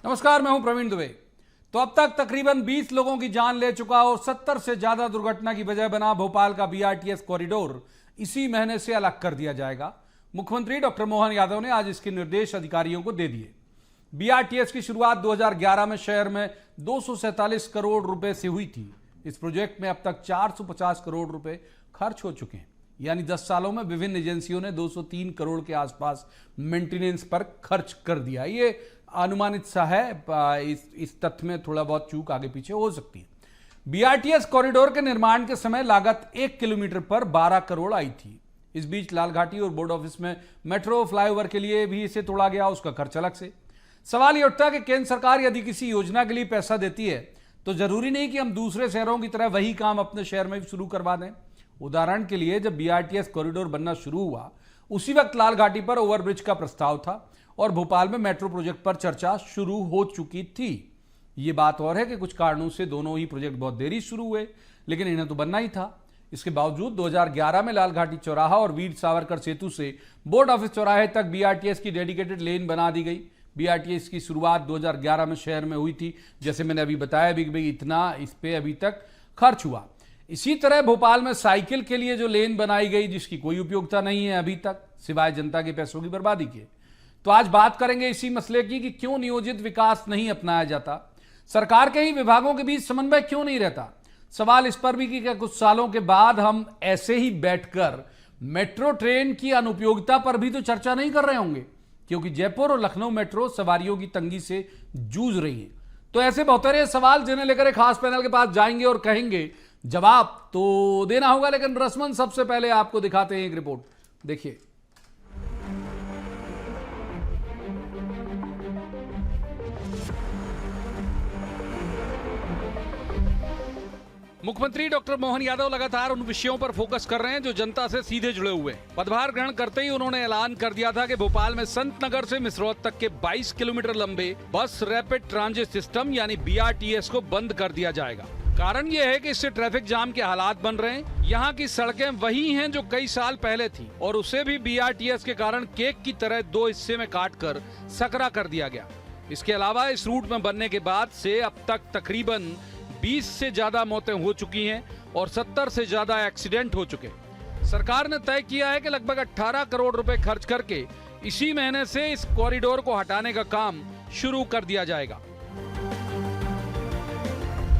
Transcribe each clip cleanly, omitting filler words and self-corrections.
नमस्कार, मैं हूं प्रवीण दुबे। तो अब तक तकरीबन 20 लोगों की जान ले चुका और 70 से ज्यादा दुर्घटना की वजह बना भोपाल का बीआरटीएस कॉरिडोर इसी महीने से अलग कर दिया जाएगा। मुख्यमंत्री डॉक्टर मोहन यादव ने आज इसके निर्देश अधिकारियों को दे दिए। बीआरटीएस की शुरुआत 2011 में शहर में 247 करोड़ रुपए से हुई थी। इस प्रोजेक्ट में अब तक 450 करोड़ रुपए खर्च हो चुके हैं, यानी 10 सालों में विभिन्न एजेंसियों ने 203 करोड़ के आसपास मेंटेनेंस पर खर्च कर दिया। ये अनुमानित सा है, इस तथ्य में थोड़ा बहुत चूक आगे पीछे हो सकती है। बीआरटीएस कॉरिडोर के निर्माण के समय लागत 1 किलोमीटर पर 12 करोड़ आई थी। इस बीच लालघाटी और बोर्ड ऑफिस में मेट्रो फ्लाईओवर के लिए भी इसे तोड़ा गया, उसका खर्च अलग से। सवाल यह उठता है कि केंद्र सरकार यदि किसी योजना के लिए पैसा देती है तो जरूरी नहीं कि हम दूसरे शहरों की तरह वही काम अपने शहर में भी शुरू करवा दें। उदाहरण के लिए जब बीआरटीएस कॉरिडोर बनना शुरू हुआ उसी वक्त लालघाटी पर ओवरब्रिज का प्रस्ताव था और भोपाल में मेट्रो प्रोजेक्ट पर चर्चा शुरू हो चुकी थी। यह बात और है कि कुछ कारणों से दोनों ही प्रोजेक्ट बहुत देरी शुरू हुए, लेकिन इन्हें तो बनना ही था। इसके बावजूद 2011 में लालघाटी चौराहा और वीर सावरकर सेतु से बोर्ड ऑफिस चौराहे तक बीआरटीएस की डेडिकेटेड लेन बना दी गई। बीआरटीएस की शुरुआत 2011 में शहर में हुई थी, जैसे मैंने अभी बताया भी, इतना इस पे अभी तक खर्च हुआ। इसी तरह भोपाल में साइकिल के लिए जो लेन बनाई गई, जिसकी कोई उपयोगिता नहीं है अभी तक, सिवाय जनता के पैसों की बर्बादी के। तो आज बात करेंगे इसी मसले की कि क्यों नियोजित विकास नहीं अपनाया जाता, सरकार के ही विभागों के बीच समन्वय क्यों नहीं रहता। सवाल इस पर भी कि क्या कुछ सालों के बाद हम ऐसे ही बैठकर मेट्रो ट्रेन की अनुपयोगिता पर भी तो चर्चा नहीं कर रहे होंगे, क्योंकि जयपुर और लखनऊ मेट्रो सवारियों की तंगी से जूझ रही है। तो ऐसे बहुत सारे सवाल जिन्हें लेकर एक खास पैनल के पास जाएंगे और कहेंगे जवाब तो देना होगा, लेकिन रस्मन सबसे पहले आपको दिखाते हैं एक रिपोर्ट, देखिए। मुख्यमंत्री डॉक्टर मोहन यादव लगातार उन विषयों पर फोकस कर रहे हैं जो जनता से सीधे जुड़े हुए हैं। पदभार ग्रहण करते ही उन्होंने ऐलान कर दिया था कि भोपाल में संत नगर से मिसरौद तक के 22 किलोमीटर लंबे बस रैपिड ट्रांजिट सिस्टम यानी बीआरटीएस को बंद कर दिया जाएगा। कारण यह है कि इससे ट्रैफिक जाम के हालात बन रहे हैं। यहाँ की सड़कें वही हैं जो कई साल पहले थी और उसे भी बीआरटीएस के कारण केक की तरह 2 हिस्से में काटकर सकरा कर दिया गया। इसके अलावा इस रूट में बनने के बाद से अब तक तकरीबन 20 से ज्यादा मौतें हो चुकी हैं और 70 से ज्यादा एक्सीडेंट हो चुके। सरकार ने तय किया है कि लगभग 18 करोड़ रुपए खर्च करके इसी महीने से इस कॉरिडोर को हटाने का काम शुरू कर दिया जाएगा।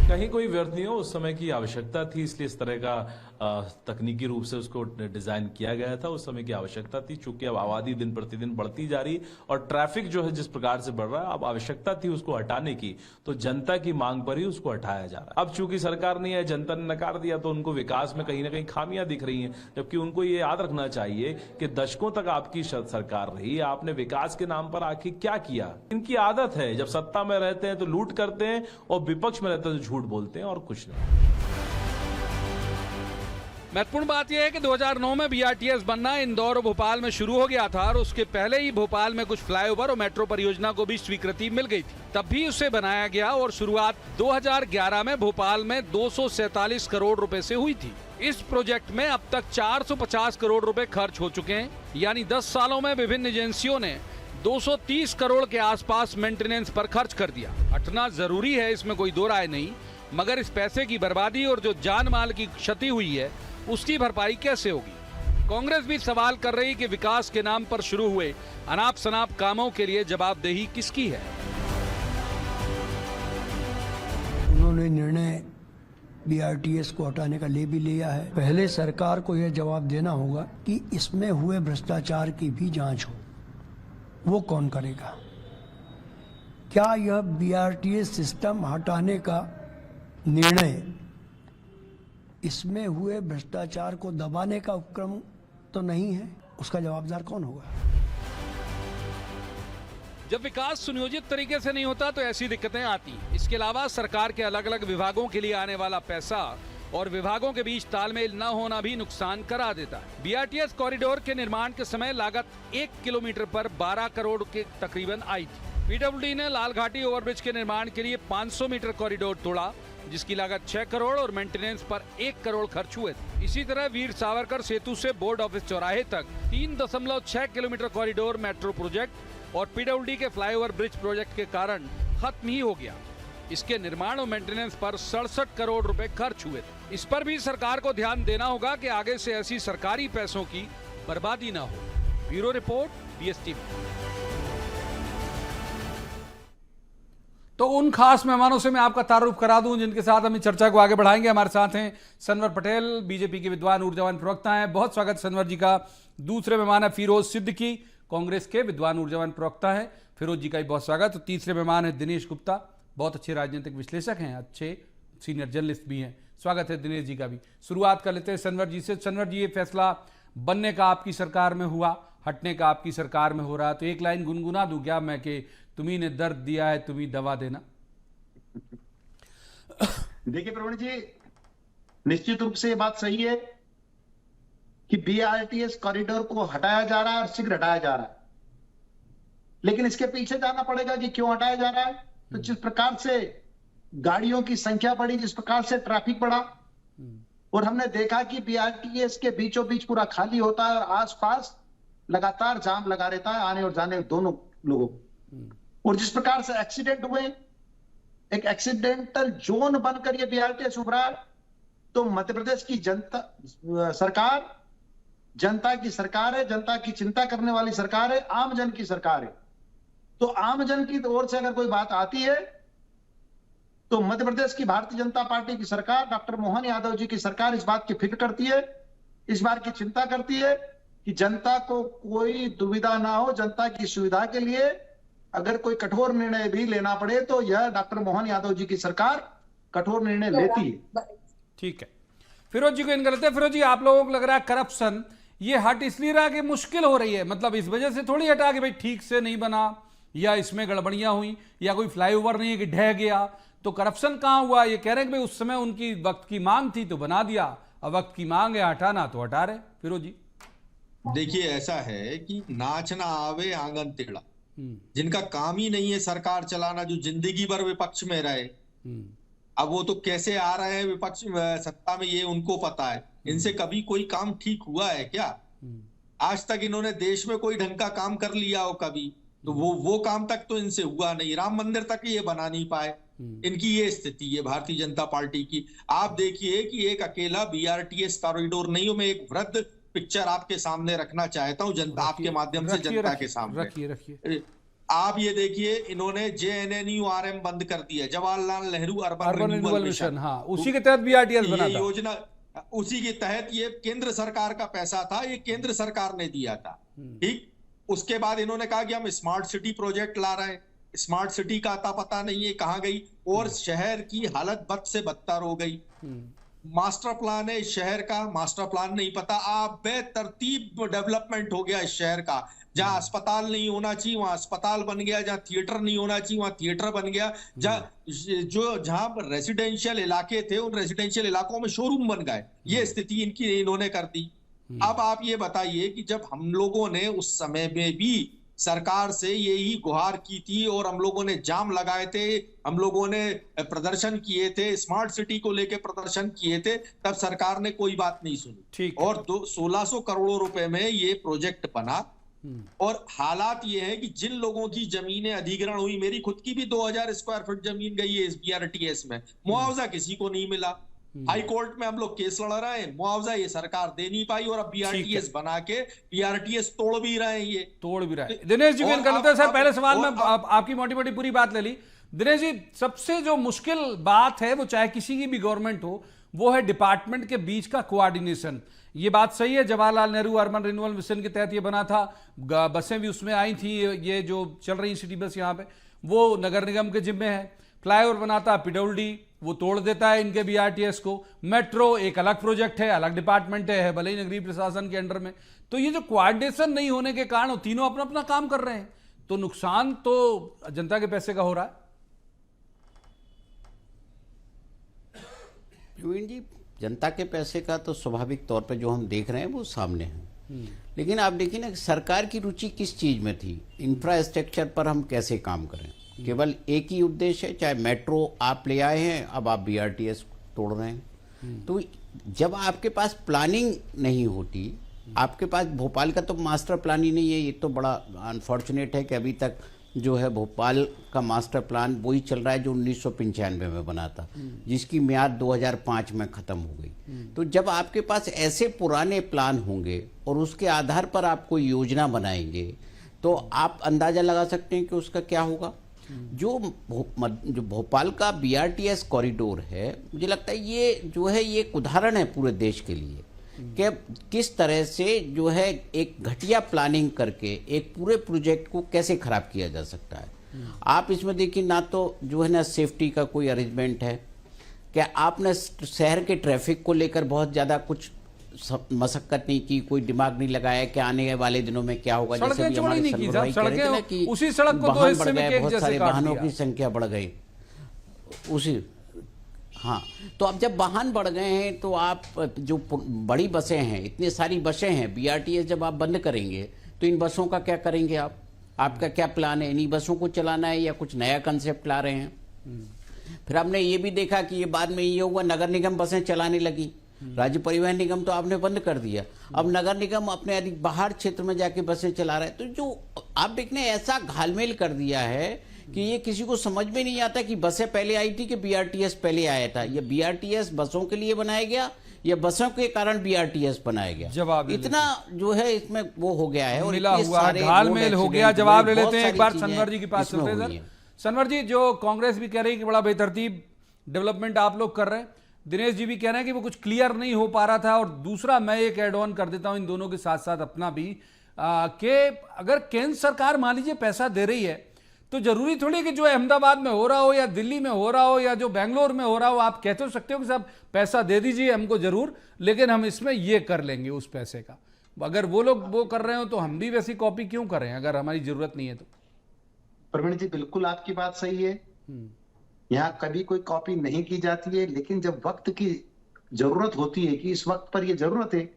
कहीं कोई व्यर्थ नहीं हो, उस समय की आवश्यकता थी, इसलिए इस तरह का तकनीकी रूप से उसको डिजाइन किया गया था। उस समय की आवश्यकता थी, चूंकि अब आबादी दिन प्रतिदिन बढ़ती जा रही और ट्रैफिक जो है जिस प्रकार से बढ़ रहा है, अब आवश्यकता थी उसको हटाने की, तो जनता की मांग पर ही उसको हटाया जा रहा है। अब चूंकि सरकार नहीं है, जनता ने नकार दिया, तो उनको विकास में कहीं ना कहीं खामियां दिख रही हैं, जबकि उनको ये याद रखना चाहिए कि दशकों तक आपकी सरकार रही, आपने विकास के नाम पर आखिर क्या किया। इनकी आदत है, जब सत्ता में रहते हैं तो लूट करते हैं और विपक्ष में रहते हैं तो झूठ बोलते हैं और कुछ नहीं। महत्वपूर्ण बात यह है कि 2009 में बीआरटीएस बनना इंदौर और भोपाल में शुरू हो गया था और उसके पहले ही भोपाल में कुछ फ्लाईओवर और मेट्रो परियोजना को भी स्वीकृति मिल गई थी। तब भी उसे बनाया गया और शुरुआत 2011 में भोपाल में 247 करोड़ रुपए से हुई थी। इस प्रोजेक्ट में अब तक 450 करोड़ रुपए खर्च हो चुके हैं, यानी 10 सालों में विभिन्न एजेंसियों ने 230 करोड़ के आसपास मेंटेनेंस पर खर्च कर दिया। हटना जरूरी है, इसमें कोई दो राय नहीं, मगर इस पैसे की बर्बादी और जो जान माल की क्षति हुई है उसकी भरपाई कैसे होगी। कांग्रेस भी सवाल कर रही कि विकास के नाम पर शुरू हुए अनाप शनाप कामों के लिए जवाबदेही किसकी है। उन्होंने निर्णय बीआरटीएस को हटाने का ले भी लिया है। पहले सरकार को यह जवाब देना होगा कि इसमें हुए भ्रष्टाचार की भी जांच हो। वो कौन करेगा? क्या यह बीआरटीएस सिस्टम हटाने का निर्णय इसमें हुए भ्रष्टाचार को दबाने का उपक्रम तो नहीं है? उसका जवाबदार कौन होगा? जब विकास सुनियोजित तरीके से नहीं होता तो ऐसी दिक्कतें आती। इसके अलावा सरकार के अलग अलग विभागों के लिए आने वाला पैसा और विभागों के बीच तालमेल न होना भी नुकसान करा देता है। बीआरटीएस कॉरिडोर के निर्माण के समय लागत 1 किलोमीटर पर 12 करोड़ के तकरीबन आई थी। पीडब्ल्यूडी ने लालघाटी ओवरब्रिज के निर्माण के लिए 500 मीटर कॉरिडोर तोड़ा, जिसकी लागत 6 करोड़ और मेंटेनेंस पर 1 करोड़ खर्च हुए थे। इसी तरह वीर सावरकर सेतु से बोर्ड ऑफिस चौराहे तक 3.6 किलोमीटर कॉरिडोर मेट्रो प्रोजेक्ट और पीडब्ल्यूडी के फ्लाईओवर ब्रिज प्रोजेक्ट के कारण खत्म ही हो गया। इसके निर्माण और मेंटेनेंस पर 67 करोड़ रुपए खर्च हुए थे। इस पर भी सरकार को ध्यान देना होगा कि आगे से ऐसी सरकारी पैसों की बर्बादी ना हो। Bureau report, BSTV। तो उन खास मेहमानों से मैं आपका तारुफ करा दूं जिनके साथ हम इस चर्चा को आगे बढ़ाएंगे। हमारे साथ हैं सनवर पटेल, बीजेपी के विद्वान ऊर्जावान प्रवक्ता हैं। बहुत स्वागत सनवर जी का। दूसरे मेहमान है फिरोज सिद्दीकी, कांग्रेस के विद्वान ऊर्जावान प्रवक्ता हैं। फिरोज जी का भी बहुत स्वागत। तो तीसरे मेहमान है दिनेश गुप्ता, बहुत अच्छे राजनीतिक विश्लेषक हैं, अच्छे सीनियर जर्नलिस्ट भी हैं। स्वागत है दिनेश जी का भी। शुरुआत कर लेते हैं सनवर जी से। सनवर जी, ये फैसला बनने का आपकी सरकार में हुआ, हटने का आपकी सरकार में हो रहा, तो एक लाइन गुनगुना दूं क्या मैं कि तुम्ही ने दर्द दिया है, तुम्ही दवा देना। देखिए प्रवीण जी, निश्चित रूप से ये बात सही है कि BRTS कॉरिडोर को हटाया जा रहा है और शीघ्र हटाया जा रहा है, लेकिन इसके पीछे जाना पड़ेगा कि क्यों हटाया जा रहा है। तो जिस प्रकार से गाड़ियों की संख्या बढ़ी, जिस प्रकार से ट्रैफिक बढ़ा, और हमने देखा कि BRTS के बीचों बीच पूरा खाली होता है और आसपास लगातार जाम लगा रहता है आने और जाने दोनों लोगों को। और जिस प्रकार से एक्सीडेंट हुए, एक एक्सीडेंटल जोन बनकर ये BRTS उभरा, तो मध्य प्रदेश की सरकार जनता की सरकार है, जनता की चिंता करने वाली सरकार है, आम जन की सरकार है। तो आम जन की ओर से अगर कोई बात आती है तो मध्य प्रदेश की भारतीय जनता पार्टी की सरकार, डॉक्टर मोहन यादव जी की सरकार इस बात की फिक्र करती है, इस बात की चिंता करती है कि जनता को कोई दुविधा ना हो। जनता की सुविधा के लिए अगर कोई कठोर निर्णय भी लेना पड़े तो यह डॉक्टर मोहन यादव जी की सरकार कठोर निर्णय लेती है। ठीक है, फिरोज जी को इन करते हैं। फिरोज जी, आप लोगों को लग रहा है करप्शन ये हट इसलिए रहा कि मुश्किल हो रही है, मतलब इस वजह से थोड़ी हटा कि भाई ठीक से नहीं बना या इसमें गड़बड़ियां हुई या कोई फ्लाईओवर नहीं है कि ढह गया, तो करप्शन कहां हुआ? ये कह रहे हैं कि भाई उस समय उनकी वक्त की मांग थी तो बना दिया, अब वक्त की मांग है हटाना तो हटा रहे। फिरोज जी, देखिए ऐसा है कि नाच ना आवे आंगन टेढ़ा, जिनका काम ही नहीं है सरकार चलाना, जो जिंदगी भर विपक्ष में रहे, अब वो तो कैसे आ रहे हैं विपक्ष सत्ता में ये उनको पता है। इनसे कभी कोई काम ठीक हुआ है क्या? आज तक इन्होंने देश में कोई ढंग का काम कर लिया हो कभी? तो वो काम तक तो इनसे हुआ नहीं। राम मंदिर तक ये बना नहीं पाए। इनकी ये स्थिति है भारतीय जनता पार्टी की। आप देखिए कि एक अकेला BRTS कॉरिडोर नहीं हो, मैं एक वृद्ध पिक्चर आपके सामने रखना चाहता हूं, जनता आपके माध्यम से जनता के सामने रखिए। आप ये देखिए, इन्होंने JNNURM बंद कर दिया, Jawaharlal Nehru urban renewal mission. हाँ, उसी के तहत BRTS बना था। योजना उसी के तहत, ये केंद्र सरकार का पैसा था, ये केंद्र सरकार ने दिया था। ठीक, उसके बाद इन्होंने कहा कि हम स्मार्ट सिटी प्रोजेक्ट ला रहे हैं। स्मार्ट सिटी का अता पता नहीं है कहां गई, और शहर की हालत बद से बदतर हो गई। मास्टर प्लान है इस शहर का, मास्टर प्लान नहीं पता। आप बेतरतीब डेवलपमेंट हो गया इस शहर का। जहां अस्पताल नहीं होना चाहिए वहां अस्पताल बन गया, जहां थिएटर नहीं होना चाहिए वहां थिएटर बन गया, जहां रेसिडेंशियल इलाके थे उन रेसिडेंशियल इलाकों में शोरूम बन गए। ये स्थिति इनकी इन्होंने कर दी। अब आप ये बताइए कि जब हम लोगों ने उस समय में भी सरकार से यही गुहार की थी और हम लोगों ने जाम लगाए थे, हम लोगों ने प्रदर्शन किए थे, स्मार्ट सिटी को लेकर प्रदर्शन किए थे, तब सरकार ने कोई बात नहीं सुनी। और 1600 करोड़ रुपए में ये प्रोजेक्ट बना। और हालात ये है कि जिन लोगों की जमीनें अधिग्रहण हुई, मेरी खुद की भी 2000 स्क्वायर फीट जमीन गई है इस BRTS में, मुआवजा किसी को नहीं मिला। हाई कोर्ट में हम लोग केस लड़ रहे हैं, मुआवजा ये सरकार दे नहीं पाई, और अब BRTS बना के BRTS तोड़ भी रहे हैं। ये तोड़ भी रहे हैं। दिनेश जी को करते हैं सर, पहले सवाल में आपकी मोटी मोटी पूरी बात ले ली। दिनेश जी, सबसे जो मुश्किल बात है वो चाहे किसी की भी गवर्नमेंट हो, वो है डिपार्टमेंट के बीच का कोऑर्डिनेशन। ये बात सही है, Jawaharlal Nehru urban renewal mission के तहत ये बना था, बसें भी उसमें आई थी, ये जो चल रही सिटी बस यहाँ पे वो नगर निगम के जिम्मे है। फ्लाईओवर बनाता PWD, वो तोड़ देता है इनके BRTS को। मेट्रो एक अलग प्रोजेक्ट है, अलग डिपार्टमेंट है, भले ही नगरीय प्रशासन के अंडर में। तो ये जो कोऑर्डिनेशन नहीं होने के कारण तीनों अपना अपना काम कर रहे हैं, तो नुकसान तो जनता के पैसे का हो रहा है। प्रवीण जी, जनता के पैसे का तो स्वाभाविक तौर पे जो हम देख रहे हैं वो सामने है, लेकिन आप देखिए ना सरकार की रुचि किस चीज में थी, इंफ्रास्ट्रक्चर पर हम कैसे काम करें। केवल एक ही उद्देश्य है, चाहे मेट्रो आप ले आए हैं, अब आप BRTS तोड़ रहे हैं। तो जब आपके पास प्लानिंग नहीं होती, आपके पास भोपाल का तो मास्टर प्लान ही नहीं है, ये तो बड़ा अनफॉर्चुनेट है कि अभी तक जो है भोपाल का मास्टर प्लान वही चल रहा है जो 1995 में बना था, जिसकी मियाद 2005 में ख़त्म हो गई। तो जब आपके पास ऐसे पुराने प्लान होंगे और उसके आधार पर आप कोई योजना बनाएंगे तो आप अंदाज़ा लगा सकते हैं कि उसका क्या होगा। जो भोपाल का BRTS कॉरिडोर है, मुझे लगता है ये जो है ये एक उदाहरण है पूरे देश के लिए कि किस तरह से जो है एक घटिया प्लानिंग करके एक पूरे प्रोजेक्ट को कैसे खराब किया जा सकता है। आप इसमें देखिए, ना तो जो है ना सेफ्टी का कोई अरेंजमेंट है, क्या आपने शहर के ट्रैफिक को लेकर बहुत ज़्यादा कुछ मशक्कत नहीं की, कोई दिमाग नहीं लगाया कि आने वाले दिनों में क्या होगा। जैसे भी हमारे सलमान भाई कह रहे थे ना कि उसी सड़क को दो वाहन हिस्से बढ़ में गए, एक बहुत जैसे सारे काट वाहनों दिया। की संख्या बढ़ गई उसी। हाँ, तो अब जब वाहन बढ़ गए हैं तो आप जो बड़ी बसें हैं, इतनी सारी बसें हैं, BRTS जब आप बंद करेंगे तो इन बसों का क्या करेंगे आप? आपका क्या प्लान है? इन्हीं बसों को चलाना है या कुछ नया कंसेप्ट ला रहे हैं? फिर आपने ये भी देखा कि ये बाद में ये हुआ, नगर निगम बसें चलाने लगी, राज्य परिवहन निगम तो आपने बंद कर दिया। अब नगर निगम अपने अधिक बाहर क्षेत्र में जाके बसें चला रहे हैं। तो जो आप देखने ऐसा घालमेल कर दिया है कि ये किसी को समझ में नहीं आता कि बसें पहले आई थी कि BRTS पहले आया था। ये BRTS बसों के लिए बनाया गया या बसों के कारण BRTS बनाया गया? जवाब इतना जो है इसमें वो हो गया है और मिला इतने हुआ सारे घालमेल हो रोड गया। एक्सीडेंट जवाब हुए, ले बहुत लेते हैं एक सारी बार चीजें सनवर जी के पास इसमें चलते हैं हुई सर। हैं। सनवर जी, जो कांग्रेस भी कह रही है कि बड़ा बेतरतीब डेवलपमेंट आप लोग कर रहे हैं, दिनेश जी भी कह रहे हैं कि वो कुछ क्लियर नहीं हो पा रहा था, और दूसरा मैं एक एड ऑन कर देता हूं इन दोनों के साथ साथ अपना भी, कि अगर केंद्र सरकार मान लीजिए पैसा दे रही है तो जरूरी थोड़ी कि जो अहमदाबाद में हो रहा हो या दिल्ली में हो रहा हो या जो बेंगलोर में हो रहा हो, आप कह तो सकते हो कि साहब पैसा दे दीजिए हमको जरूर, लेकिन हम इसमें ये कर लेंगे उस पैसे का। अगर वो लोग वो कर रहे हो तो हम भी वैसी कॉपी क्यों करें अगर हमारी जरूरत नहीं है तो? प्रवीण जी, बिल्कुल आपकी बात सही है। यहाँ कभी कोई कॉपी नहीं की जाती है, लेकिन जब वक्त की जरूरत होती है कि इस वक्त पर ये जरूरत है,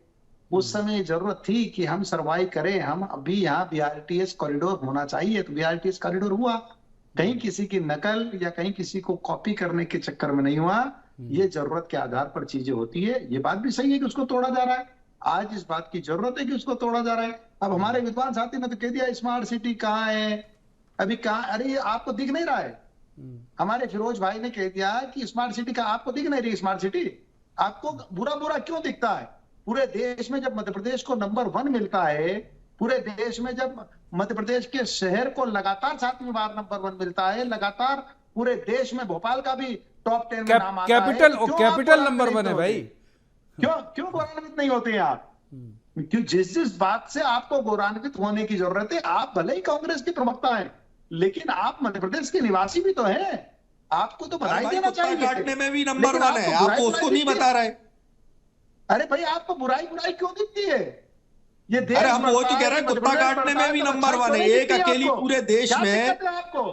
उस समय ये जरूरत थी कि हम सर्वाइव करें, हम अभी यहाँ BRTS कॉरिडोर होना चाहिए, तो BRTS कॉरिडोर हुआ। कहीं किसी की नकल या कहीं किसी को कॉपी करने के चक्कर में नहीं हुआ। ये जरूरत के आधार पर चीजें होती है। ये बात भी सही है कि उसको तोड़ा जा रहा है। आज इस बात की जरूरत है कि उसको तोड़ा जा रहा है। अब हमारे विद्वान साथी ने तो कह दिया स्मार्ट सिटी कहाँ है, अभी कहाँ, अरे ये आपको दिख नहीं रहा है। हमारे फिरोज भाई ने कह दिया कि स्मार्ट सिटी का आपको दिख नहीं रही स्मार्ट सिटी, आपको बुरा बुरा क्यों दिखता है? पूरे देश में जब मध्य प्रदेश को नंबर 1 मिलता है, पूरे देश में जब मध्य प्रदेश के शहर को लगातार 7वीं बार नंबर 1 मिलता है, लगातार पूरे देश में भोपाल का भी टॉप 10 में नाम आता है, कैपिटल नंबर 1 है भाई। क्यों गौरवान्वित नहीं होते हैं आप? क्यों जिस बात से आपको गौरवान्वित होने की जरूरत है, आप भले ही कांग्रेस के प्रवक्ता हैं, लेकिन आप मध्य प्रदेश के निवासी भी तो हैं, आपको तो बधाई देना चाहिए। काटने में भी नंबर 1 है, आप तो उसको नहीं बता रहे। अरे भाई, आपको बुराई क्यों दिखती है? ये देश, अरे हम वो तो कह रहे हैं, कुत्ता काटने में भी नंबर 1 है, एक अकेली पूरे देश में।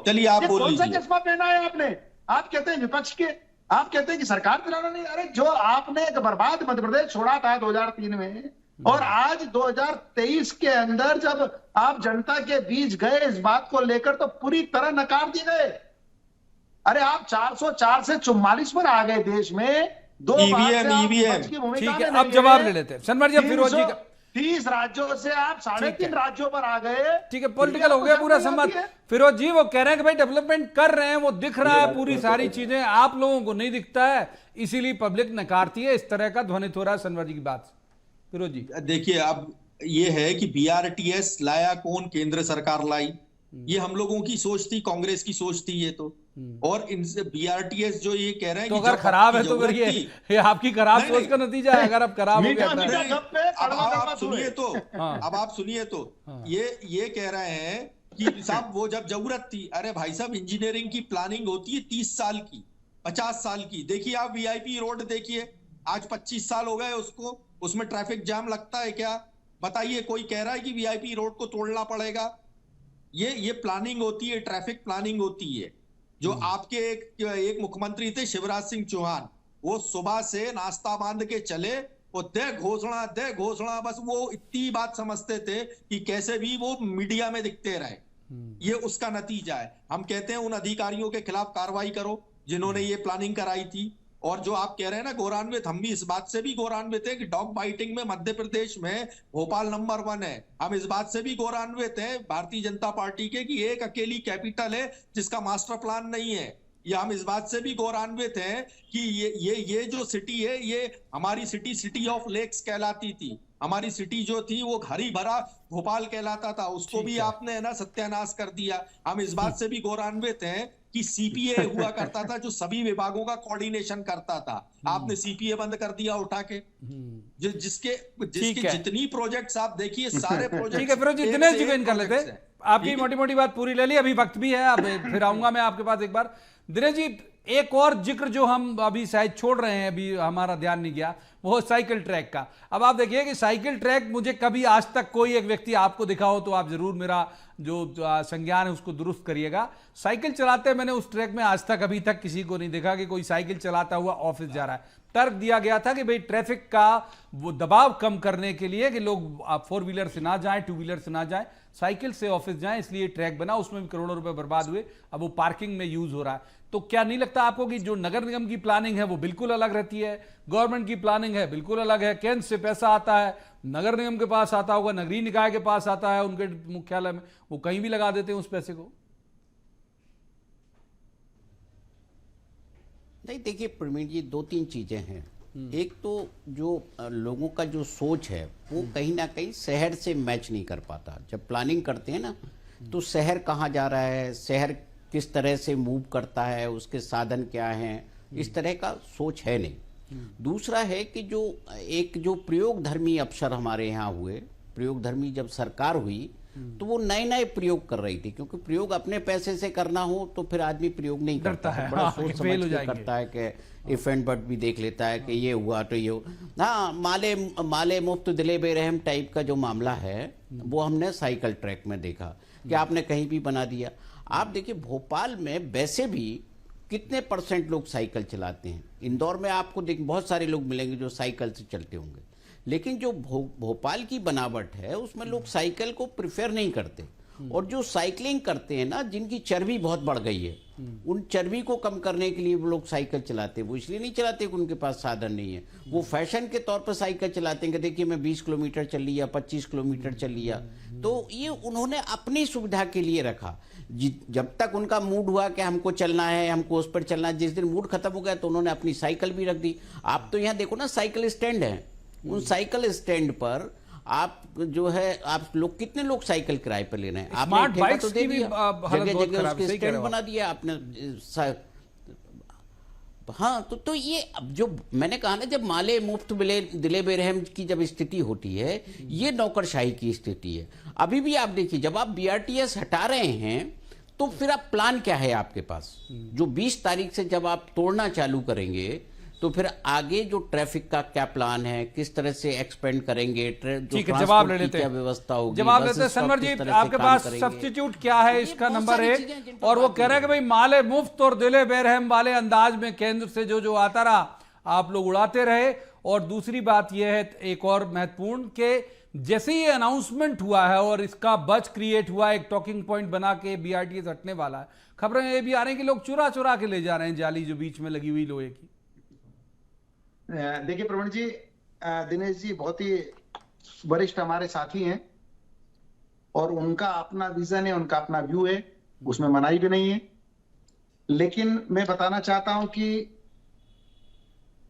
चलिए आप बोल लीजिए। कौन सा चश्मा पहना है आपने? आप कहते हैं विपक्ष के, आप कहते हैं कि सरकार चलाना नहीं। अरे जो आपने एक बर्बाद मध्य प्रदेश छोड़ा था 2003 में, और आज 2023 के अंदर जब आप जनता के बीच गए इस बात को लेकर, तो पूरी तरह नकार दिए गए। अरे आप 404 से 44 पर आ गए देश में। ईवीएम ठीक है, अब जवाब ले लेते हैं सनवर जी। फिरोज जी का 30 राज्यों से आप 3.5 राज्यों पर आ गए। ठीक है, पॉलिटिकल हो गया पूरा संवाद। फिरोज जी वो कह रहे हैं कि भाई डेवलपमेंट कर रहे हैं, वो दिख रहा है पूरी सारी चीजें, आप लोगों को नहीं दिखता है, इसीलिए पब्लिक नकारती है। इस तरह का ध्वनित हो रहा है सनवर जी की बात। फिरोज जी देखिए, अब ये है कि BRTS लाया कौन? केंद्र सरकार लाई। ये हम लोगों की सोच थी, कांग्रेस की सोच थी ये तो। और इनसे BRTS जो ये कह रहे हैं तो कि अगर खराब है तो फिर ये आपकी खराब सोच का नतीजा है। अगर अब खराब हो गया अब आप सुनिए तो, अब आप सुनिए तो, ये कह रहे हैं कि साहब वो जब जरूरत थी, अरे भाई साहब इंजीनियरिंग की प्लानिंग होती है 30 साल की, 50 साल की। देखिए आप VIP रोड देखिए, आज 25 साल हो गए उसको, उसमें ट्रैफिक जाम लगता है क्या? बताइए, कोई कह रहा है कि VIP रोड को तोड़ना पड़ेगा? ये प्लानिंग होती है, ट्रैफिक प्लानिंग होती है। जो आपके एक मुख्यमंत्री थे शिवराज सिंह चौहान, वो सुबह से नाश्ता बांध के चले, वो दे घोषणा, बस वो इतनी बात समझते थे कि कैसे भी वो मीडिया में दिखते रहे। ये उसका नतीजा है। हम कहते हैं उन अधिकारियों के खिलाफ कार्रवाई करो जिन्होंने ये प्लानिंग कराई थी। और जो आप कह रहे हैं ना गौरवान्वित, हम भी इस बात से भी गौरवान्वित है कि डॉग बाइटिंग में मध्य प्रदेश में भोपाल नंबर 1 है। हम इस बात से भी गौरवान्वित हैं भारतीय जनता पार्टी के कि एक अकेली कैपिटल है जिसका मास्टर प्लान नहीं है। या हम इस बात से भी गौरवान्वित हैं कि ये जो सिटी है, ये हमारी सिटी ऑफ लेक्स कहलाती थी। हमारी सिटी जो थी वो हरी भरा भोपाल कहलाता था, उसको भी आपने है ना सत्यानाश कर दिया। हम इस बात से भी गौरवान्वित हैं कि सीपीए हुआ करता था जो सभी विभागों का कोऑर्डिनेशन करता था, आपने सीपीए बंद कर दिया उठा के। जिसके जितनी प्रोजेक्ट्स आप देखिए सारे प्रोजेक्ट। ठीक है फिरोज जी, दिनेश जी को इन कर लेते हैं। आपकी मोटी मोटी बात पूरी ले ली, अभी वक्त भी है, अब फिर आऊंगा मैं आपके पास एक बार। दिनेश जी, एक और जिक्र जो हम अभी शायद छोड़ रहे हैं, अभी हमारा ध्यान नहीं गया, वो साइकिल ट्रैक का। अब आप देखिए कि साइकिल ट्रैक मुझे कभी आज तक कोई एक व्यक्ति आपको दिखा हो तो आप जरूर मेरा जो संज्ञान है उसको दुरुस्त करिएगा। साइकिल चलाते मैंने उस ट्रैक में आज तक अभी तक किसी को नहीं देखा कि कोई साइकिल चलाता हुआ ऑफिस जा रहा है। तर्क दिया गया था कि भाई ट्रैफिक का वो दबाव कम करने के लिए कि लोग 4 व्हीलर से ना जाएं, 2 व्हीलर से ना जाएं, साइकिल से ऑफिस जाएं, इसलिए ट्रैक बना, उसमें भी करोड़ों रुपए बर्बाद हुए, अब वो पार्किंग में यूज हो रहा है। तो क्या नहीं लगता आपको कि जो नगर निगम की प्लानिंग है वो बिल्कुल अलग रहती है, गवर्नमेंट की प्लानिंग है बिल्कुल अलग है, केंद्र से पैसा आता है, नगर निगम के पास आता होगा, नगरीय निकाय के पास आता है, उनके मुख्यालय में, वो कहीं भी लगा देते हैं उस पैसे को? नहीं, देखिए प्रवीण जी, 2-3 चीजें हैं। एक तो जो लोगों का जो सोच है वो कहीं ना कहीं शहर से मैच नहीं कर पाता। जब प्लानिंग करते हैं ना तो शहर कहाँ जा रहा है, शहर किस तरह से मूव करता है, उसके साधन क्या हैं, इस तरह का सोच है नहीं। दूसरा है कि जो प्रयोगधर्मी अफसर हमारे यहाँ हुए, प्रयोगधर्मी जब सरकार हुई तो वो नए नए प्रयोग कर रही थी, क्योंकि प्रयोग अपने पैसे से करना हो तो फिर आदमी प्रयोग नहीं करता है, बड़ा सोच समझ के करता है कि इफ एंड बट भी देख लेता है कि ये हुआ तो ये हाँ, माले मुफ्त दिले बेरहम टाइप का जो मामला है वो हमने साइकिल ट्रैक में देखा कि आपने कहीं भी बना दिया। आप देखिए भोपाल में वैसे भी कितने % लोग साइकिल चलाते हैं। इंदौर में आपको बहुत सारे लोग मिलेंगे जो साइकिल से चलते होंगे, लेकिन जो भोपाल की बनावट है उसमें लोग साइकिल को प्रिफेर नहीं करते। और जो साइकिलिंग करते हैं ना, जिनकी चर्बी बहुत बढ़ गई है, उन चर्बी को कम करने के लिए वो लोग साइकिल चलाते हैं। वो इसलिए नहीं चलाते कि उनके पास साधन नहीं है, वो फैशन के तौर पर साइकिल चलाते हैं कि देखिए मैं 20 किलोमीटर चल लिया, 25 किलोमीटर चल लिया। तो ये उन्होंने अपनी सुविधा के लिए रखा। जब तक उनका मूड हुआ कि हमको चलना है, हमको उस पर चलना है, जिस दिन मूड खत्म हो गया तो उन्होंने अपनी साइकिल भी रख दी। आप तो यहाँ देखो ना, साइकिल स्टैंड है, उन साइकिल स्टैंड पर आप जो है, आप लोग कितने लोग साइकिल किराए पर ले रहे हैं। स्मार्ट बाइक्स तो दे की भी दिया, हालत बहुत जगह खराब है, उसके सही कह रहे स्टैंड हो बना दिया आपने। हाँ, तो ये अब जो मैंने कहा ना, जब माले मुफ्त दिले बेरहम की जब स्थिति होती है, ये नौकरशाही की स्थिति है। अभी भी आप देखिए, जब आप BRTS हटा रहे हैं तो फिर आप प्लान क्या है आपके पास? जो 20 तारीख से जब आप तोड़ना चालू करेंगे तो फिर आगे जो ट्रैफिक का क्या प्लान है, किस तरह से एक्सपेंड करेंगे, ठीक है, जवाब ले लेते हैं, क्या व्यवस्था होगी, जवाब लेते हैं। सनवर जी, आपके पास सब्स्टिट्यूट क्या है इसका? नंबर 1, और वो कह रहे हैं कि भाई माले मुफ्त और दिले बेरहम वाले अंदाज में केंद्र से जो आता रहा आप लोग उड़ाते रहे। और दूसरी बात यह है, एक और महत्वपूर्ण, कि जैसे ये अनाउंसमेंट हुआ है और इसका बज क्रिएट हुआ, एक टॉकिंग पॉइंट बना के BRTS हटने वाला है, खबरें ये भी आ रही हैं कि लोग चुरा के ले जा रहे हैं जाली जो बीच में लगी हुई लोहे की। देखिए प्रवीण जी, दिनेश जी बहुत ही वरिष्ठ हमारे साथी हैं और उनका अपना विजन है, उनका अपना व्यू है, उसमें मनाही भी नहीं है। लेकिन मैं बताना चाहता हूं कि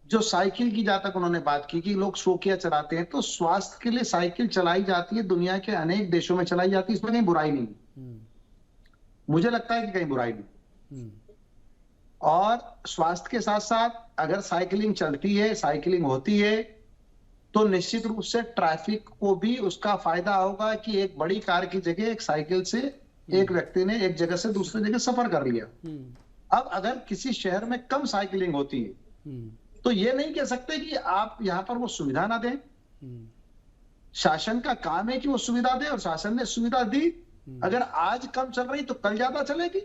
जो साइकिल की जहां तक उन्होंने बात की कि लोग शौकिया चलाते हैं, तो स्वास्थ्य के लिए साइकिल चलाई जाती है, दुनिया के अनेक देशों में चलाई जाती है, इसमें कहीं बुराई नहीं। मुझे लगता है कि कहीं बुराई नहीं। और स्वास्थ्य के साथ साथ अगर साइकिलिंग चलती है, साइकिलिंग होती है, तो निश्चित रूप से ट्रैफिक को भी उसका फायदा होगा कि एक बड़ी कार की जगह एक साइकिल से एक व्यक्ति ने एक जगह से दूसरी जगह सफर कर लिया। अब अगर किसी शहर में कम साइकिलिंग होती है तो ये नहीं कह सकते कि आप यहां पर वो सुविधा ना दें। शासन का काम है कि वो सुविधा दे, और शासन ने सुविधा दी। अगर आज कम चल रही तो कल ज्यादा चलेगी।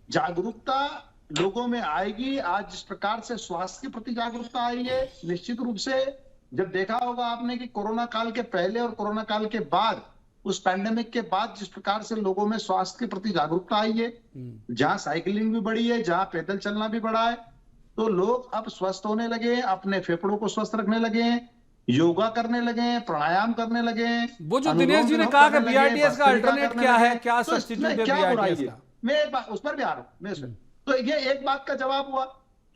जागरूकता लोगों में आएगी। आज जिस प्रकार से स्वास्थ्य के प्रति जागरूकता आई है, निश्चित रूप से जब देखा होगा आपने कि कोरोना काल के पहले और कोरोना काल के बाद, उस पैंडेमिक के बाद जिस प्रकार से लोगों में स्वास्थ्य के प्रति जागरूकता आई है, जहां साइकिलिंग भी बढ़ी है, जहां पैदल चलना भी बढ़ा है, तो लोग अब स्वस्थ होने लगे, अपने फेफड़ों को स्वस्थ रखने लगे, योगा करने लगे, प्राणायाम करने लगे। वो जो अनुलोम दिनेश जी ने विलोम कहा कि करने लगे, बीआरटीएस का भस्त्रिका अल्टरनेट करने क्या लगे। है, क्या तो इसमें सब्स्टिट्यूट है क्या बुराई बीआरटीएस है? का? मैं एक बात उस पर भी आ रहा हूं मैं इसमें। तो ये एक बात का जवाब हुआ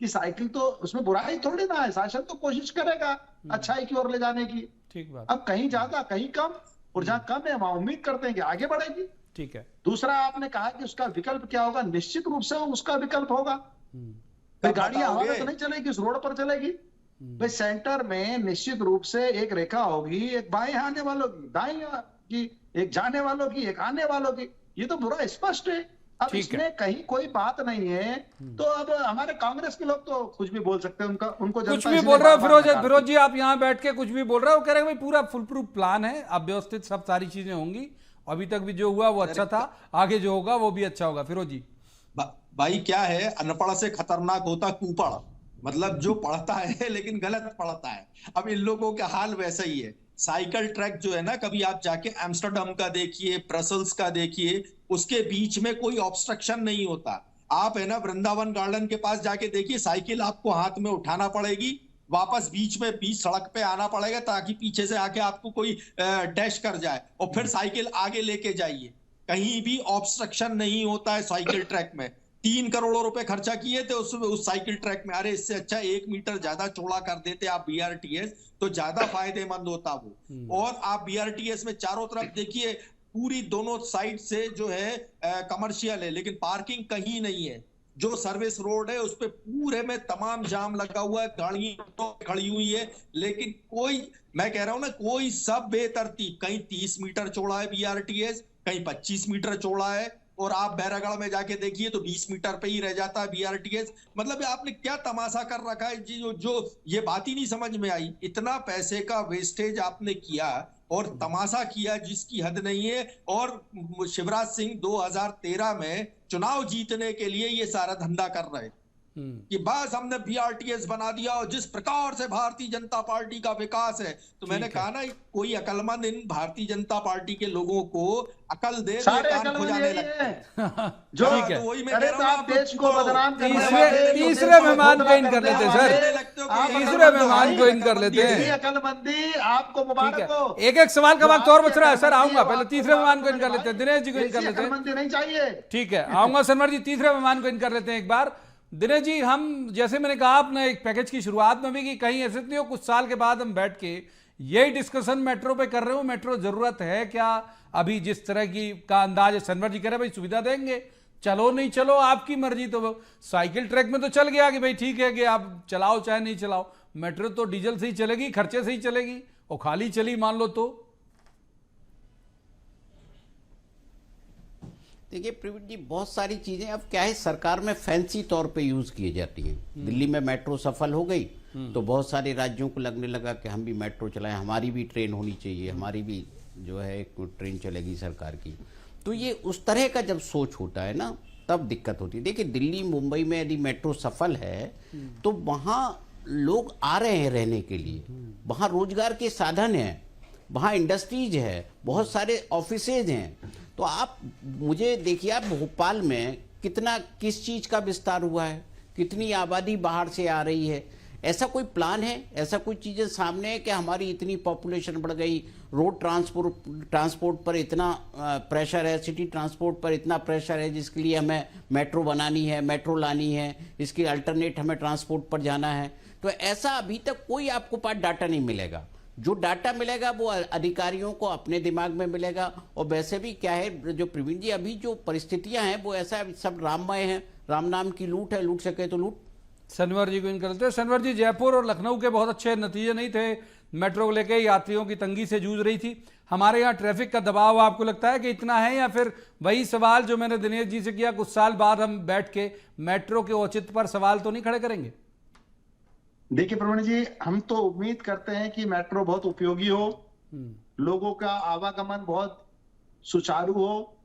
कि साइकिल तो उसमें बुराई थोड़ी ना है, शासन तो कोशिश करेगा अच्छाई की ओर ले जाने की। ठीक बात, अब कहीं ज्यादा कहीं कम, और जहां कम है वहां उम्मीद करते हैं कि आगे बढ़ेगी। ठीक है। दूसरा आपने कहा कि उसका विकल्प क्या होगा, निश्चित रूप से उसका विकल्प होगा। भाई कब गाड़ियां हवा में बताओगे? तो नहीं चलेगी, उस रोड पर चलेगी। भाई सेंटर में निश्चित रूप से एक रेखा होगी, एक बाएं आने वालों की, दाएं की, एक जाने वालों की, एक आने वालों की। ये तो पूरा स्पष्ट है। अब ठीक है। इसमें कहीं कोई बात नहीं है। तो अब हमारे कांग्रेस के लोग तो कुछ भी बोल सकते हैं, उनको जनता कुछ भी इसलिए बोल रहे हो बार-बार फिरोज नकारती है। जी, आप यहाँ बैठ के कुछ भी बोल रहे हो, कह रहे हो भाई पूरा फुल प्रूफ प्लान है, अब व्यवस्थित सब सारी चीजें होंगी, अभी तक भी जो हुआ वो अच्छा था, आगे जो होगा वो भी अच्छा होगा। फिरोज जी, भाई क्या है, अनपढ़ से खतरनाक होता कुपढ़। मतलब जो पढ़ता है लेकिन गलत पढ़ता है। अब इन लोगों का हाल वैसा ही है। साइकिल ट्रैक जो है ना, कभी आप जाके एम्स्टर्डम का देखिए, ब्रसल्स का देखिए, उसके बीच में कोई ऑब्स्ट्रक्शन नहीं होता। आप है ना वृंदावन गार्डन के पास जाके देखिए, साइकिल आपको हाथ में उठाना पड़ेगी, वापस बीच सड़क पे आना पड़ेगा ताकि पीछे से आके आपको कोई डैश कर जाए, और फिर साइकिल आगे लेके जाइए। कहीं भी ऑब्स्ट्रक्शन नहीं होता है साइकिल ट्रैक में। 3 करोड़ रुपए खर्चा किए थे उस साइकिल ट्रैक में। अरे इससे अच्छा 1 मीटर ज्यादा चौड़ा कर देते आप बीआरटीएस, तो ज्यादा फायदेमंद होता वो। और आप बीआरटीएस में चारों तरफ देखिए, पूरी दोनों साइड से जो है कमर्शियल है, लेकिन पार्किंग कहीं नहीं है। जो सर्विस रोड है उस पे पूरे में तमाम जाम लगा हुआ है, गाड़ियां खड़ी हुई है, लेकिन कोई, मैं कह रहा हूं ना, कोई सब बेतरतीब। कहीं 30 मीटर चौड़ा है बीआरटीएस, कहीं 25 मीटर चौड़ा है, और आप बैरागढ़ में जाके देखिए तो 20 मीटर पे ही रह जाता है बीआरटीएस। मतलब आपने क्या तमाशा कर रखा है जी, जो ये बात ही नहीं समझ में आई। इतना पैसे का वेस्टेज आपने किया और तमाशा किया जिसकी हद नहीं है। और शिवराज सिंह 2013 में चुनाव जीतने के लिए ये सारा धंधा कर रहे कि बस हमने बीआरटीएस बना दिया, और जिस प्रकार से भारतीय जनता पार्टी का विकास है, तो मैंने कहा ना, कोई अकलमंद इन भारतीय जनता पार्टी के लोगों को अकल दे, सारे कान अकलमंद खुजाने यही लगते हैं। हैं। जो ठीक है। तो वही मैं अरे कह तो रहा हूं, आप देश को बदनाम करने तीसरे- वाले, तीसरे देश को मेहमान खोखला को इन कर करने लेते हैं, वाले, सर। आप तीसरे अकलमंद मेहमान भाई, को इन कर लेते हैं। इतनी अकलमंदी आपको ठीक मुबारक है, हो। एक एक सवाल का वक्त और बच रहा है सर, आऊंगा अकलमंदी पहले है, तीसरे मेहमान को इन कर भाई, लेते हैं, दिनेश जी को इन कर ऐसी लेते हैं। अकलमंदी नहीं चाहिए। ठीक है, आऊंगा सनवर जी, तीसरे मेहमान को इन कर लेते हैं एक बार। दिनेश जी, हम जैसे मैंने कहा आपने एक पैकेज की शुरुआत में भी कि कहीं ऐसे नहीं हो कुछ साल के बाद हम बैठ के यही डिस्कशन मेट्रो पे कर रहे हो, मेट्रो जरूरत है क्या, अभी जिस तरह की का अंदाज है, सनवर जी कह रहे भाई सुविधा देंगे, चलो नहीं चलो आपकी मर्जी। तो साइकिल ट्रैक में तो चल गया कि भाई ठीक है कि आप चलाओ चाहे नहीं चलाओ, मेट्रो तो डीजल से ही चलेगी, खर्चे से ही चलेगी, और खाली चली मान लो तो। देखिए प्रवीण जी, बहुत सारी चीजें अब क्या है, सरकार में फैंसी तौर पे यूज की जाती हैं। दिल्ली में मेट्रो सफल हो गई तो बहुत सारे राज्यों को लगने लगा कि हम भी मेट्रो चलाएं, हमारी भी ट्रेन होनी चाहिए, हमारी भी जो है एक ट्रेन चलेगी सरकार की। तो ये उस तरह का जब सोच होता है ना, तब दिक्कत होती है। देखिए दिल्ली मुंबई में यदि मेट्रो सफल है तो वहाँ लोग आ रहे हैं रहने के लिए, वहाँ रोजगार के साधन हैं, वहाँ इंडस्ट्रीज है, बहुत सारे ऑफिसेज हैं। तो आप मुझे देखिए, आप भोपाल में किस चीज का विस्तार हुआ है, कितनी आबादी बाहर से आ रही है, ऐसा कोई प्लान है, ऐसा कोई चीजें सामने है कि हमारी इतनी पॉपुलेशन बढ़ गई, रोड ट्रांसपोर्ट पर इतना प्रेशर है, सिटी ट्रांसपोर्ट पर इतना प्रेशर है जिसके लिए हमें मेट्रो बनानी है, मेट्रो लानी है, इसकी अल्टरनेट हमें ट्रांसपोर्ट पर जाना है। तो ऐसा अभी तक कोई आपको पास डाटा नहीं मिलेगा। जो डाटा मिलेगा वो अधिकारियों को अपने दिमाग में मिलेगा। और वैसे भी क्या है, जो प्रवीण जी अभी जो परिस्थितियां हैं वो ऐसा सब राममय है, राम नाम की लूट है, लूट सके तो लूट। सनवर जी को इन कर लेते हैं। सनवर जी, जयपुर और लखनऊ के बहुत अच्छे नतीजे नहीं थे, मेट्रो को लेकर यात्रियों की तंगी से जूझ रही थी। हमारे यहाँ ट्रैफिक का दबाव आपको लगता है कि इतना है, या फिर वही सवाल जो मैंने दिनेश जी से किया, कुछ साल बाद हम बैठ के मेट्रो के औचित्य पर सवाल तो नहीं खड़े करेंगे? देखिए प्रवीण जी, हम तो उम्मीद करते हैं कि मेट्रो बहुत उपयोगी हो, लोगों का आवागमन बहुत सुचारू हो,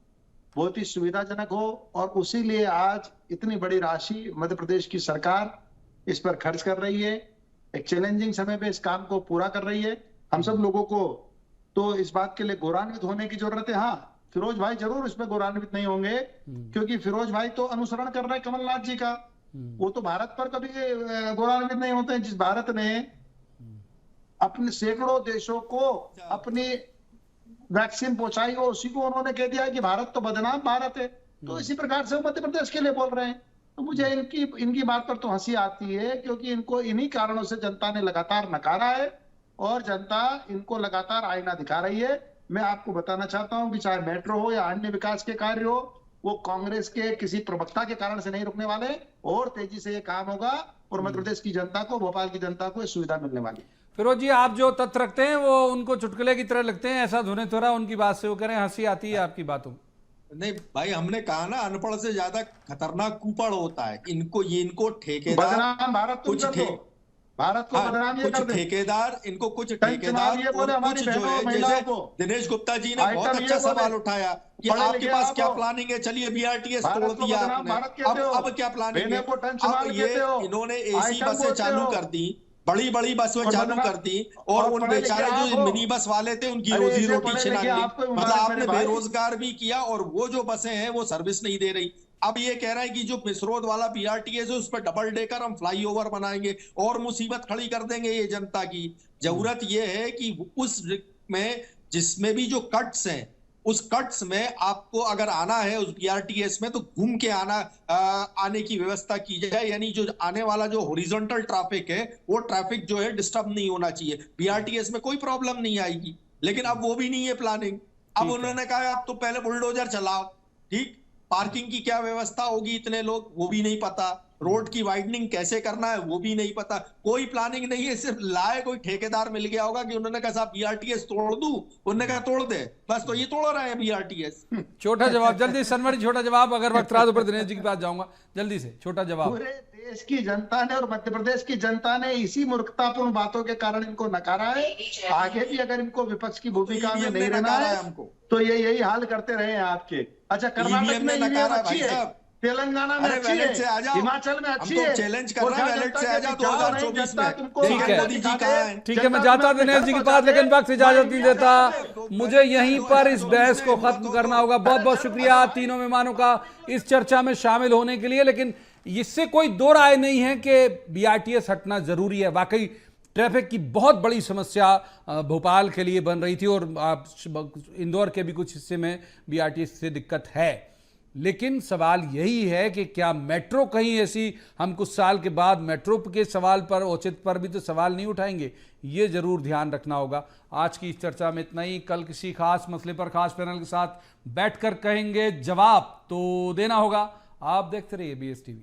बहुत ही सुविधाजनक हो, और उसी लिए आज इतनी बड़ी राशि मध्य प्रदेश की सरकार इस पर खर्च कर रही है। एक चैलेंजिंग समय पे इस काम को पूरा कर रही है। हम सब लोगों को तो इस बात के लिए गौरवान्वित होने की जरूरत है। हाँ, फिरोज भाई जरूर इसमें गौरवान्वित नहीं होंगे, क्योंकि फिरोज भाई तो अनुसरण कर रहे हैं कमलनाथ जी का। वो तो भारत पर कभी गौरवान्वित नहीं होते हैं। जिस भारत ने अपने सैकड़ों देशों को अपनी वैक्सीन पहुंचाई हो, उसी को उन्होंने कह दिया है कि भारत तो बदनाम भारत है। तो इसी प्रकार से वो मध्य प्रदेश के लिए बोल रहे हैं। तो मुझे इनकी बात पर तो हंसी आती है, क्योंकि इनको इन्हीं कारणों से जनता ने लगातार नकारा है और जनता इनको लगातार आईना दिखा रही है। मैं आपको बताना चाहता हूं कि चाहे मेट्रो हो या अन्य विकास के कार्य हो, वो कांग्रेस के किसी प्रवक्ता के कारण से नहीं रुकने वाले और तेजी से ये काम होगा और मध्य प्रदेश की जनता को, भोपाल की जनता को ये सुविधा मिलने वाली। फिरोज जी, आप जो तथ्य रखते हैं वो उनको चुटकुले की तरह लगते हैं, ऐसा धुने थोड़ा उनकी बात से वो कह रहे हैं हंसी आती है आपकी बातों। नहीं भाई, हमने कहा ना अनपढ़ से ज्यादा खतरनाक कुपड़ होता है। इनको ठेकेदार बदनाम भारत तुम कर दो, भारत को बदनाम ये कर दे। ठेकेदार, इनको कुछ ठेकेदार ये बोले हमारी जो है, जैसे दिनेश गुप्ता जी ने बहुत अच्छा सवाल उठाया कि आपके पास क्या प्लानिंग है। चलिए बीआरटीएस तोड़ दिया आपने, अब क्या प्लानिंग है? अब ये इन्होंने एसी बसें चालू कर दी, बड़ी बड़ी बसें चालू कर दी और उन बेचारे जो मिनी बस वाले थे उनकी रोजी रोटी छिना ली। मतलब आपने बेरोजगार भी किया और वो जो बसें हैं वो सर्विस नहीं दे रही। अब ये कह रहा है कि जो मिसरोद वाला बीआरटीएस है उस पर डबल डेकर हम फ्लाईओवर बनाएंगे और मुसीबत खड़ी कर देंगे ये जनता की। जरूरत ये है कि उस में जिसमें भी जो कट्स हैं, उस कट्स में आपको अगर आना है उस बीआरटीएस में तो घूम के आने की व्यवस्था की जाए। यानी जो आने वाला जो हॉरिजॉन्टल ट्रैफिक है वो ट्रैफिक जो है डिस्टर्ब नहीं होना चाहिए। बीआरटीएस में कोई प्रॉब्लम नहीं आएगी, लेकिन अब वो भी नहीं है प्लानिंग। अब उन्होंने कहा अब तो पहले बुलडोजर चलाओ, ठीक, पार्किंग की क्या व्यवस्था होगी, इतने लोग, वो भी नहीं पता। रोड की वाइडनिंग कैसे करना है वो भी नहीं पता। कोई प्लानिंग नहीं है, सिर्फ लाए कोई ठेकेदार मिल गया होगा कि उन्होंने कहा साहब बीआरटीएस तोड़ दूं, उन्होंने कहा तोड़ दे, बस। तो ये तोड़ रहे हैं बीआरटीएस। छोटा जवाब जल्दी, सनवरी छोटा जवाब, अगर वक्त रहा तो फिर दिनेश जी के पास जाऊंगा, जल्दी से छोटा जवाब। पूरे देश की जनता ने और मध्य प्रदेश की जनता ने इसी मूर्खतापूर्ण बातों के कारण इनको नकारा है। आगे भी अगर इनको विपक्ष की भूमिका में नहीं रहना है हमको, तो ये यही हाल करते रहे हैं आपके। अच्छा, कर्नाटक में ईवीएम अच्छी है, तेलंगाना में अच्छी है, हिमाचल में अच्छी है, चैलेंज कर रहे हैं, वैलेट से आ जाओ 2024 में। ठीक है, मोदी जी कहाँ हैं? ठीक है, मैं जाता दिनेश जी के पास, लेकिन वक्त इजाजत नहीं देता। मुझे यहीं पर इस बहस को खत्म करना होगा। बहुत बहुत शुक्रिया तीनों मेहमानों का इस चर्चा में शामिल होने के लिए। लेकिन इससे कोई दो राय नहीं है कि बीआरटीएस हटना जरूरी है। वाकई ट्रैफिक की बहुत बड़ी समस्या भोपाल के लिए बन रही थी और इंदौर के भी कुछ हिस्से में बीआरटीएस से दिक्कत है। लेकिन सवाल यही है कि क्या मेट्रो कहीं ऐसी, हम कुछ साल के बाद मेट्रो के सवाल पर, औचित्य पर भी तो सवाल नहीं उठाएंगे, ये जरूर ध्यान रखना होगा। आज की इस चर्चा में इतना ही। कल किसी खास मसले पर खास पैनल के साथ बैठकर कहेंगे जवाब तो देना होगा। आप देखते रहिए BSTV।